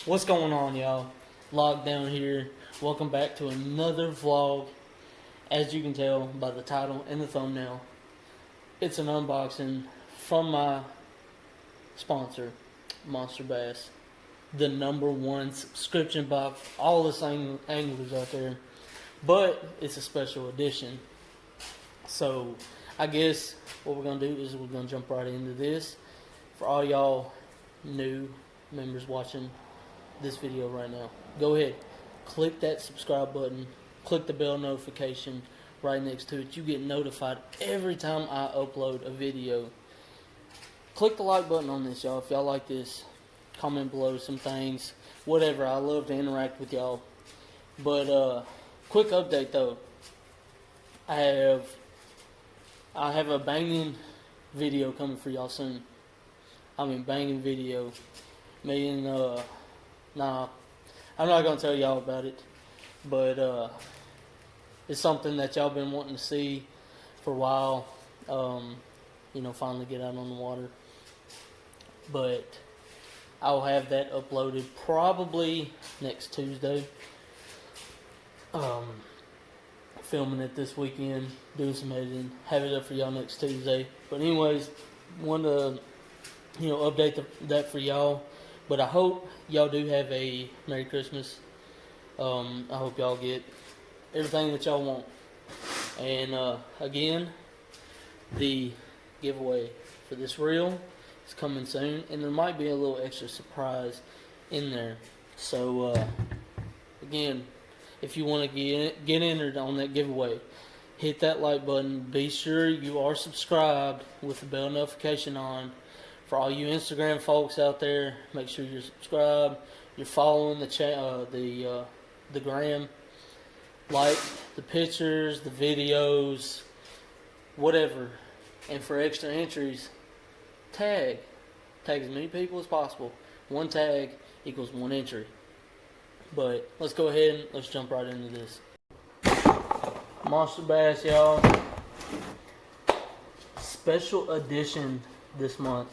What's going on, y'all? Lockdown here. Welcome back to another vlog. As you can tell by the title and the thumbnail, it's an unboxing from my sponsor, MonsterBass, the #1 subscription box. All the anglers out there, but it's a special edition. So I guess what we're gonna do is we're gonna jump right into this. For all y'all new members watching this video right now, go ahead, click that subscribe button, click the bell notification right next to it. You get notified every time I upload a video. Click the like button on this, y'all. If y'all like this, comment below some things, whatever. I love to interact with y'all. But quick update though, I have a banging video coming for y'all soon. I mean, banging video. Nah, I'm not gonna tell y'all about it, but it's something that y'all been wanting to see for a while. Finally get out on the water. But I'll have that uploaded probably next Tuesday. Filming it this weekend, doing some editing, have it up for y'all next Tuesday. But anyways, wanted to update that for y'all. But I hope y'all do have a Merry Christmas. I hope y'all get everything that y'all want. And again, the giveaway for this reel is coming soon, and there might be a little extra surprise in there. So again, if you want to get entered on that giveaway, hit that like button. Be sure you are subscribed with the bell notification on. For all you Instagram folks out there, make sure you're subscribed. You're following the gram, like the pictures, the videos, whatever. And for extra entries, tag as many people as possible. One tag equals one entry. But let's go ahead and let's jump right into this. MonsterBass, y'all. Special edition this month.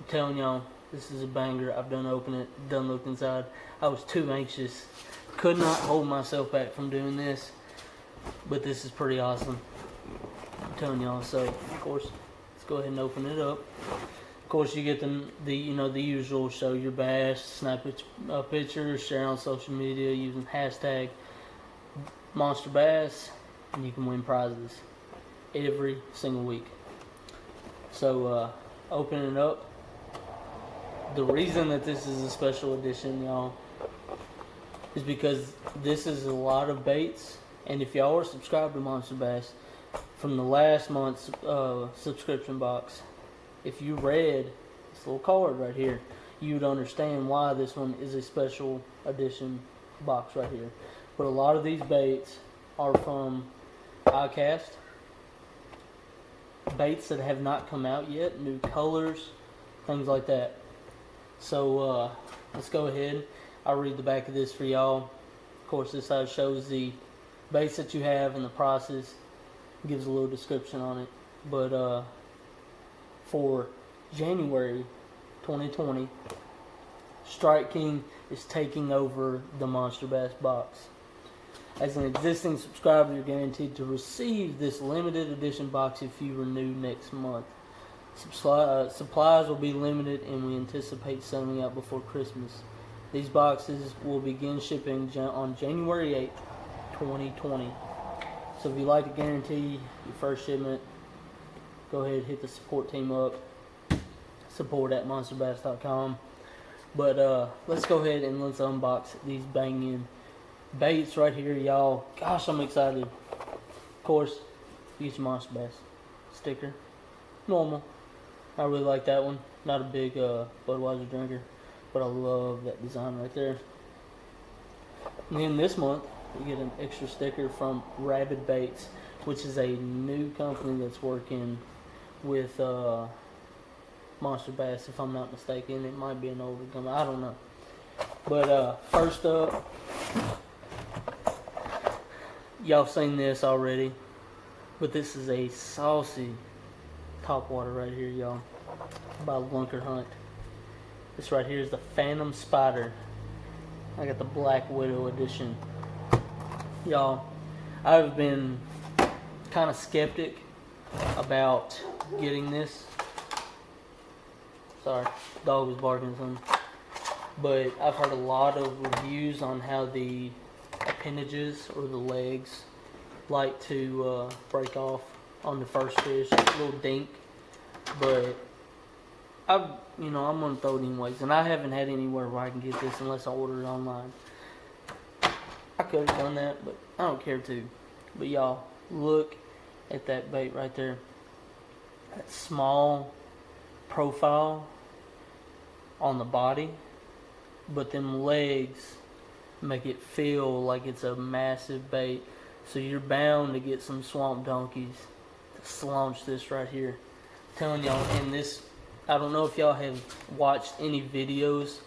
I'm telling y'all, this is a banger. I've done opened it, done looked inside. I was too anxious. Could not hold myself back from doing this. But this is pretty awesome. I'm telling y'all. So, of course, let's go ahead and open it up. Of course, you get the usual: show your bass, snap a picture, share on social media using hashtag MonsterBass, and you can win prizes every single week. So, open it up. The reason that this is a special edition, y'all, is because this is a lot of baits. And if y'all are subscribed to MonsterBass from the last month's subscription box, if you read this little card right here, you would understand why this one is a special edition box right here. But a lot of these baits are from iCast, baits that have not come out yet, new colors, things like that. So let's go ahead. I'll read the back of this for y'all. Of course, this side shows the baits that you have and the prices. Gives a little description on it. But for January 2020, Strike King is taking over the MonsterBass box. As an existing subscriber, you're guaranteed to receive this limited edition box if you renew next month. Supplies will be limited, and we anticipate selling out before Christmas. These boxes will begin shipping on January 8th, 2020. So if you'd like to guarantee your first shipment, go ahead, hit the support team up, support@monsterbass.com. But let's go ahead and let's unbox these banging baits right here, y'all. Gosh, I'm excited. Of course, you get your MonsterBass sticker. Normal. I really like that one. Not a big Budweiser drinker, but I love that design right there. And then this month, we get an extra sticker from Rabid Baits, which is a new company that's working with MonsterBass, if I'm not mistaken. It might be an older company. I don't know. But first up, y'all seen this already, but this is a saucy topwater right here, y'all, by Lunker Hunt. This right here is the Phantom Spider. I got the Black Widow edition. Y'all, I've been kind of skeptic about getting this. Sorry, dog was barking something. But I've heard a lot of reviews on how the appendages or the legs like to break off on the first fish, a little dink. But I'm gonna throw it anyways, and I haven't had anywhere where I can get this unless I order it online. I could have done that, but I don't care to. But y'all, look at that bait right there. That small profile on the body, but them legs make it feel like it's a massive bait. So you're bound to get some swamp donkeys to slaunch this right here. I'm telling y'all, and this, I don't know if y'all have watched any videos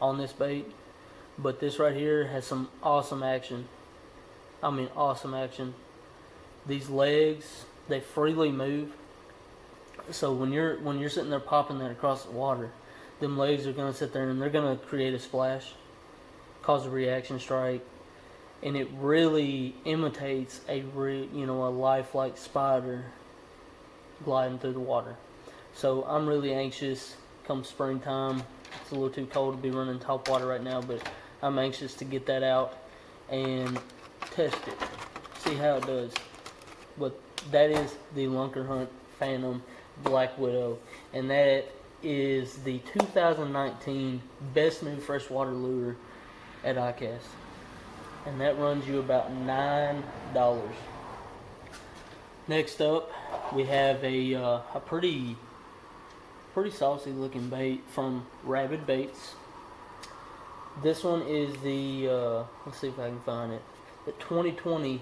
on this bait, but this right here has some awesome action. I mean, awesome action. These legs, they freely move. So when you're sitting there popping that across the water, them legs are gonna sit there and they're gonna create a splash, cause a reaction strike, and it really imitates a lifelike spider gliding through the water. So I'm really anxious come springtime. It's a little too cold to be running top water right now, but I'm anxious to get that out and test it, see how it does. But that is the Lunker Hunt Phantom Black Widow, and that is the 2019 best new freshwater lure at iCast, and that runs you about $9. Next up, we have a pretty saucy looking bait from Rabid Baits. This one is the let's see if I can find it. The 2020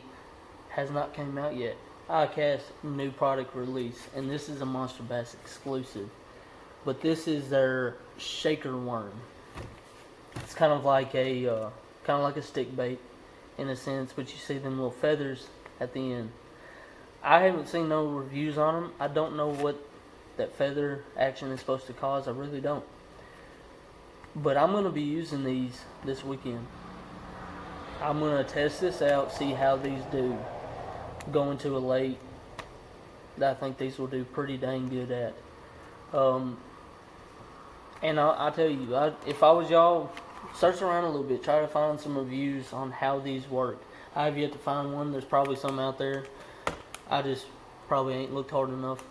has not came out yet. iCast new product release, and this is a MonsterBass exclusive. But this is their shaker worm. It's kind of like a stick bait in a sense, but you see them little feathers at the end. I haven't seen no reviews on them. I don't know what that feather action is supposed to cause. I really don't. But I'm going to be using these this weekend. I'm going to test this out, see how these do. Going to a lake that I think these will do pretty dang good at. And I'll tell you, if I was y'all, search around a little bit, try to find some reviews on how these work. I have yet to find one. There's probably some out there. I just probably ain't looked hard enough.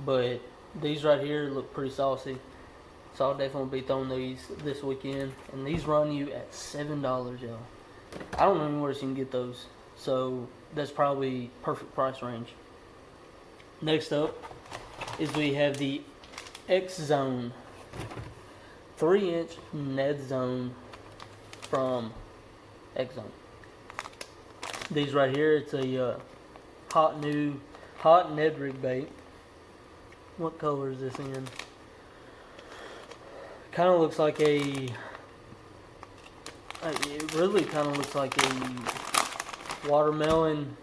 But these right here look pretty saucy. So I'll definitely be throwing these this weekend. And these run you at $7, y'all. I don't know anywhere else you can get those. So that's probably perfect price range. Next up is we have the X-Zone 3-inch Ned Zone from X-Zone. These right here, it's a hot Ned rig bait. What color is this in? Kind of looks like it really kind of looks like a watermelon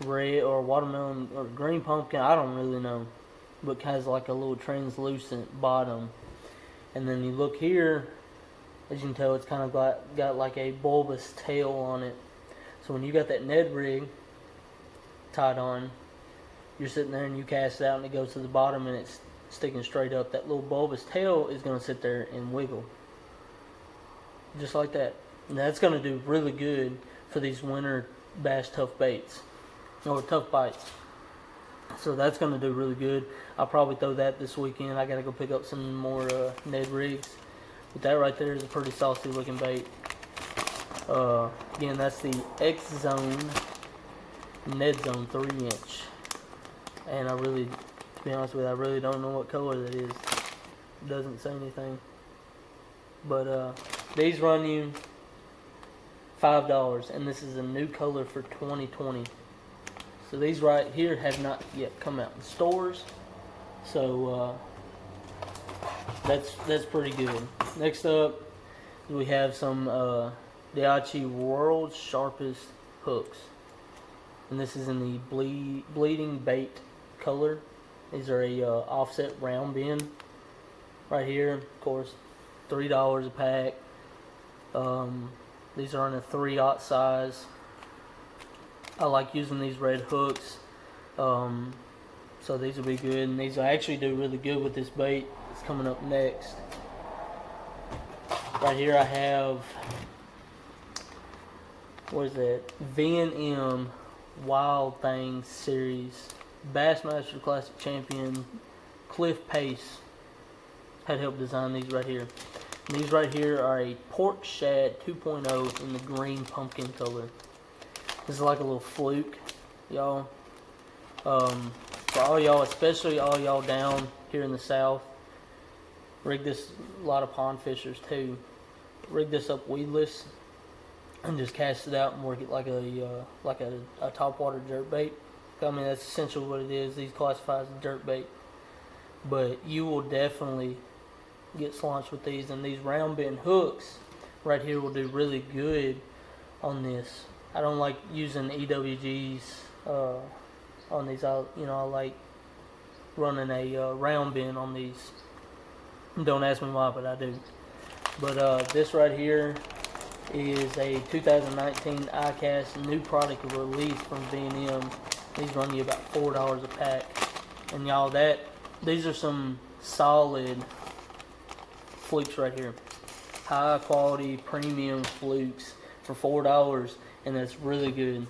red or watermelon or green pumpkin. I don't really know, but has like a little translucent bottom. And then you look here, as you can tell, it's kind of got like a bulbous tail on it. So when you got that Ned rig tied on, you're sitting there and you cast it out and it goes to the bottom and it's sticking straight up. That little bulbous tail is going to sit there and wiggle. Just like that. And that's going to do really good for these winter bass tough baits. Or tough bites. So that's going to do really good. I'll probably throw that this weekend. I got to go pick up some more Ned rigs. But that right there is a pretty saucy looking bait. Again, that's the X-Zone Ned Zone 3-inch. And I really, to be honest with you, I really don't know what color that is. It doesn't say anything. But these run you $5, and this is a new color for 2020. So these right here have not yet come out in stores. So that's pretty good. Next up, we have some Daiichi World's Sharpest Hooks. And this is in the bleeding bait color. These are a offset round bend. right here. Of course, $3 a pack. These are in a 3/0 size. I like using these red hooks, so these will be good, and these will actually do really good with this bait that's coming up next. Right here I have, what is that? V&M Wild Things Series Bassmaster Classic Champion Cliff Pace had helped design these right here. And these right here are a Pork Shad 2.0 in the green pumpkin color. This is like a little fluke, y'all. For all y'all, especially all y'all down here in the south, rig this, a lot of pond fishers too. Rig this up weedless and just cast it out and work it like a topwater jerk bait. I mean, that's essentially what it is. These classify as a jerk bait, but you will definitely get slaunched with these. And these round bend hooks right here will do really good on this. I don't like using EWGs on these. I like running a round bend on these. Don't ask me why, but I do. But this right here is a 2019 ICAST new product release from V&M. These run you about $4 a pack. And y'all, these are some solid flukes right here. High quality premium flukes for $4, and that's really good.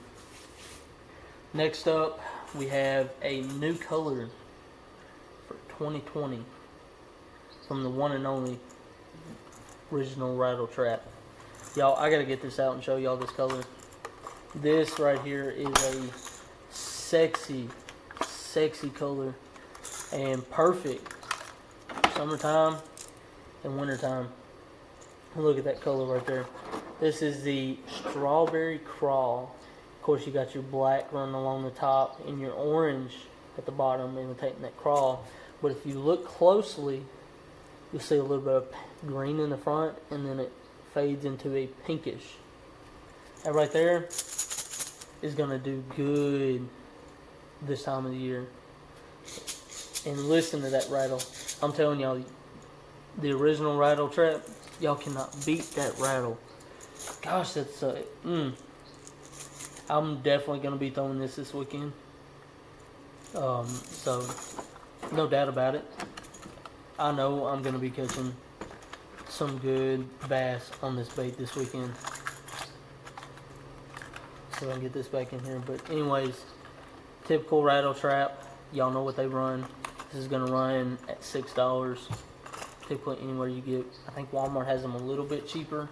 Next up, we have a new color for 2020 from the one and only original Rattle Trap. Y'all, I gotta get this out and show y'all this color. This right here is a sexy color and perfect summertime and wintertime. Look at that color right there. This is the Strawberry Crawl. Of course, you got your black running along the top and your orange at the bottom imitating that crawl. But if you look closely, you'll see a little bit of green in the front, and then it fades into a pinkish. That right there is going to do good this time of the year. And listen to that rattle. I'm telling y'all, the original Rattle Trap, y'all cannot beat that rattle. Gosh, that's I'm definitely going to be throwing this weekend. So, no doubt about it. I know I'm going to be catching some good bass on this bait this weekend. So I can get this back in here. But anyways, typical Rattle Trap. Y'all know what they run. This is going to run at $6. Typically anywhere you get. I think Walmart has them a little bit cheaper.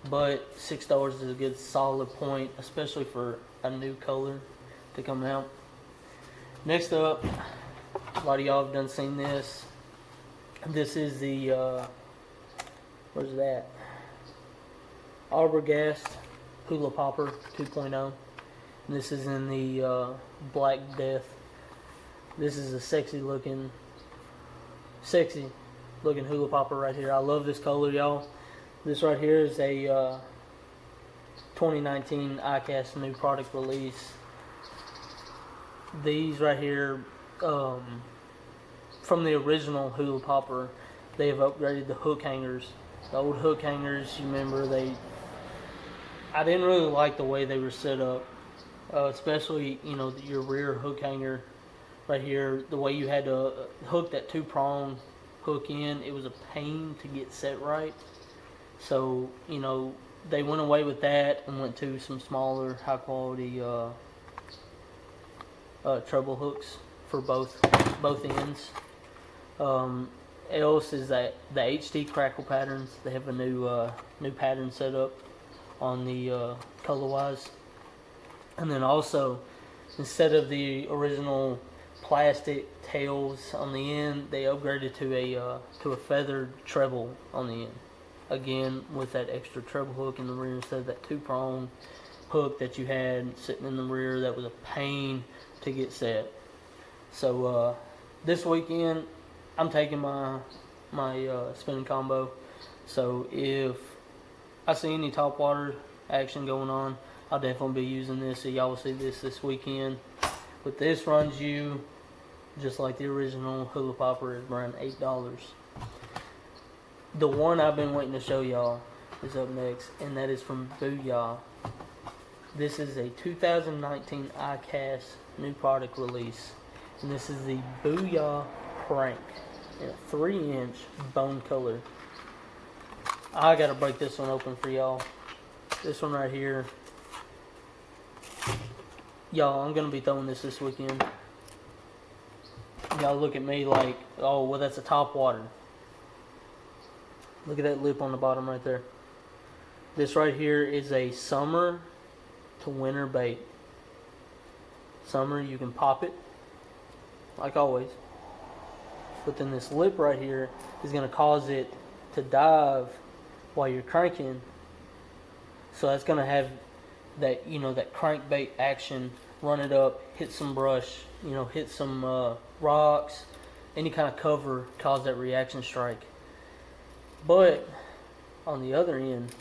But $6 is a good solid point, especially for a new color to come out. Next up, a lot of y'all have done seen this. This is the, where's that? Arbogast Hula Popper 2.0. And this is in the Black Death. This is a sexy looking hula popper right here. I love this color, y'all. This right here is a 2019 ICAST new product release. These right here, from the original hula popper, they have upgraded the hook hangers. The old hook hangers, you remember, I didn't really like the way they were set up, especially, your rear hook hanger right here. The way you had to hook that 2-prong hook in, it was a pain to get set right. So, they went away with that and went to some smaller, high quality treble hooks for both ends. Else is that the HD crackle patterns. They have a new pattern set up on the color-wise. And then also, instead of the original plastic tails on the end, they upgraded to a feathered treble on the end. Again, with that extra treble hook in the rear instead of that 2-prong hook that you had sitting in the rear that was a pain to get set. So this weekend I'm taking my spinning combo. So if I see any topwater action going on, I'll definitely be using this. So y'all will see this weekend. But this runs you just like the original hula popper is around $8. The one I've been waiting to show y'all is up next, and that is from Booyah. This is a 2019 iCast new product release, and this is the Booyah Prank in a 3-inch bone color. I gotta break this one open for y'all. This one right here. Y'all, I'm gonna be throwing this weekend. Y'all look at me like, oh, well, that's a top water. Look at that lip on the bottom right there. This right here is a summer to winter bait. Summer, you can pop it, like always. But then this lip right here is gonna cause it to dive while you're cranking. So that's gonna have that, that crankbait action. Run it up, hit some brush, hit some rocks, any kind of cover, cause that reaction strike. But on the other end,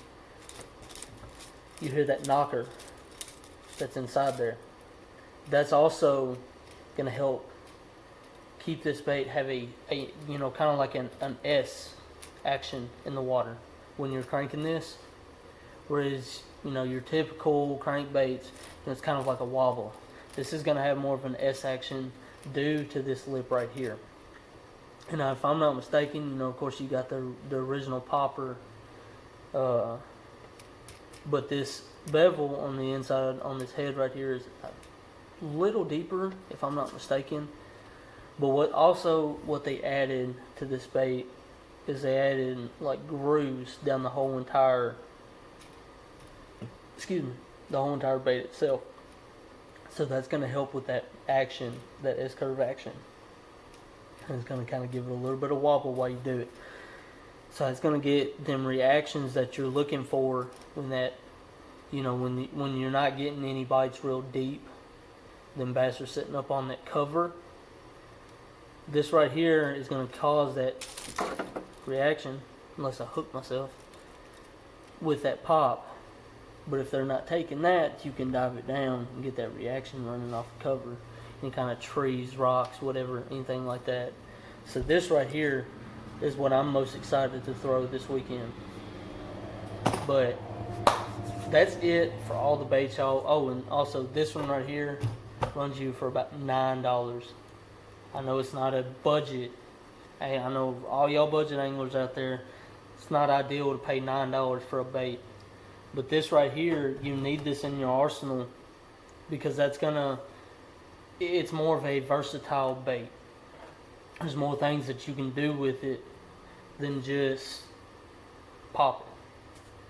you hear that knocker that's inside there. That's also gonna help keep this bait have a kind of like an S action in the water when you're cranking this. Whereas, your typical crankbaits, it's kind of like a wobble. This is going to have more of an S action due to this lip right here. And if I'm not mistaken, of course you got the original popper. But this bevel on the inside, on this head right here, is a little deeper, if I'm not mistaken. But what they added to this bait is they added like grooves down the whole entire bait itself. So that's going to help with that action, that S-curve action. And it's going to kind of give it a little bit of wobble while you do it. So it's going to get them reactions that you're looking for when that, when you're not getting any bites real deep. Them bass are sitting up on that cover. This right here is going to cause that reaction, unless I hook myself, with that pop. But if they're not taking that, you can dive it down and get that reaction running off the cover. Any kind of trees, rocks, whatever, anything like that. So this right here is what I'm most excited to throw this weekend. But that's it for all the baits, y'all. Oh, and also this one right here runs you for about $9. I know it's not a budget. Hey, I know all y'all budget anglers out there, it's not ideal to pay $9 for a bait. But this right here, you need this in your arsenal because it's more of a versatile bait. There's more things that you can do with it than just pop it.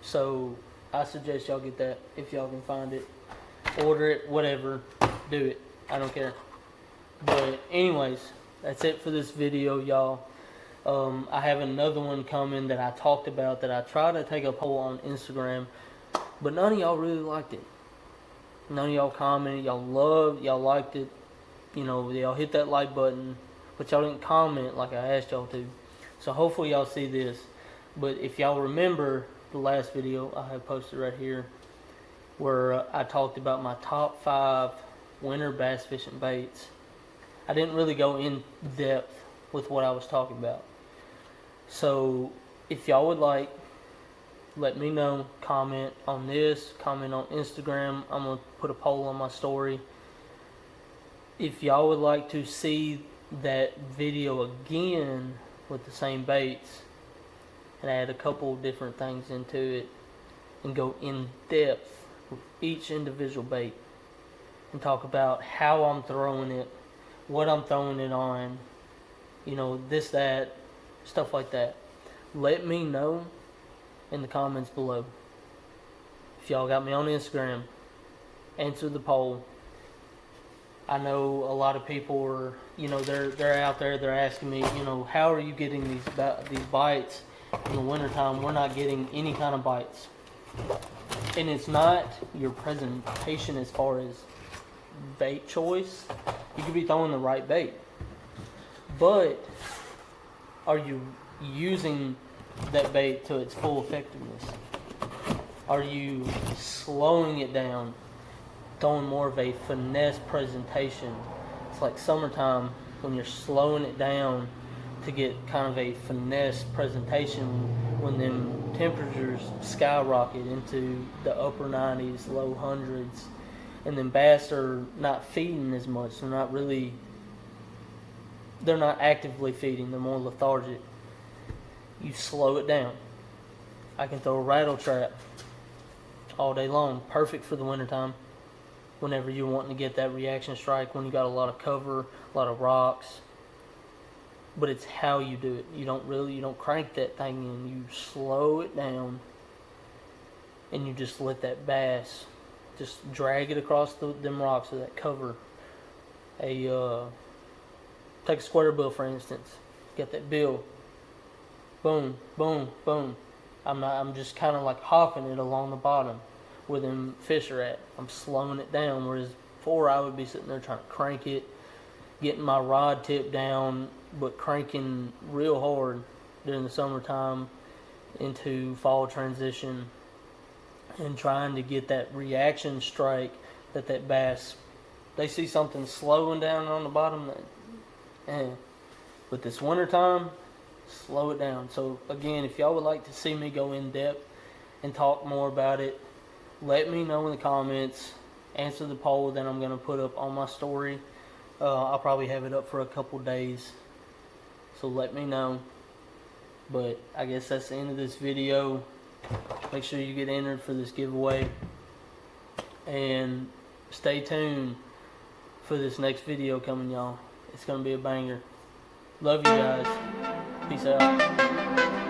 So I suggest y'all get that if y'all can find it. Order it, whatever, do it. I don't care. But anyways, that's it for this video, y'all. I have another one coming that I talked about that I tried to take a poll on Instagram. But none of y'all really liked it. None of y'all commented. Y'all liked it. Y'all hit that like button. But y'all didn't comment like I asked y'all to. So hopefully y'all see this. But if y'all remember the last video I have posted right here, where I talked about my top 5 winter bass fishing baits, I didn't really go in depth with what I was talking about. So if y'all would like, let me know, comment on this, comment on Instagram. I'm going to put a poll on my story. If y'all would like to see that video again with the same baits and add a couple different things into it and go in depth with each individual bait and talk about how I'm throwing it, what I'm throwing it on, this, that, stuff like that, let me know in the comments below. If y'all got me on Instagram, answer the poll. I know a lot of people are, they're out there, they're asking me, how are you getting these bites in the wintertime? We're not getting any kind of bites. And it's not your presentation as far as bait choice. You could be throwing the right bait, but are you using that bait to its full effectiveness? Are you slowing it down, throwing more of a finesse presentation? It's like summertime when you're slowing it down to get kind of a finesse presentation when them temperatures skyrocket into the upper 90s, low hundreds, and then bass are not feeding as much. They're not actively feeding, they're more lethargic. You slow it down. I can throw a rattle trap all day long, perfect for the wintertime, whenever you're wanting to get that reaction strike, when you got a lot of cover, a lot of rocks. But it's how you do it. You don't crank that thing in. You slow it down, and you just let that bass just drag it across them rocks or that cover. Take a square bill, for instance. Get that bill. Boom, boom, boom. I'm just kind of like hopping it along the bottom where them fish are at. I'm slowing it down, whereas before I would be sitting there trying to crank it, getting my rod tip down, but cranking real hard during the summertime into fall transition, and trying to get that reaction strike that bass, they see something slowing down on the bottom. But this wintertime, slow it down. So again, if y'all would like to see me go in depth and talk more about it, let me know in the comments. Answer the poll that I'm going to put up on my story. I'll probably have it up for a couple days, so let me know. But I guess that's the end of this video. Make sure you get entered for this giveaway, and stay tuned for this next video coming, y'all. It's gonna be a banger. Love you guys. Peace out.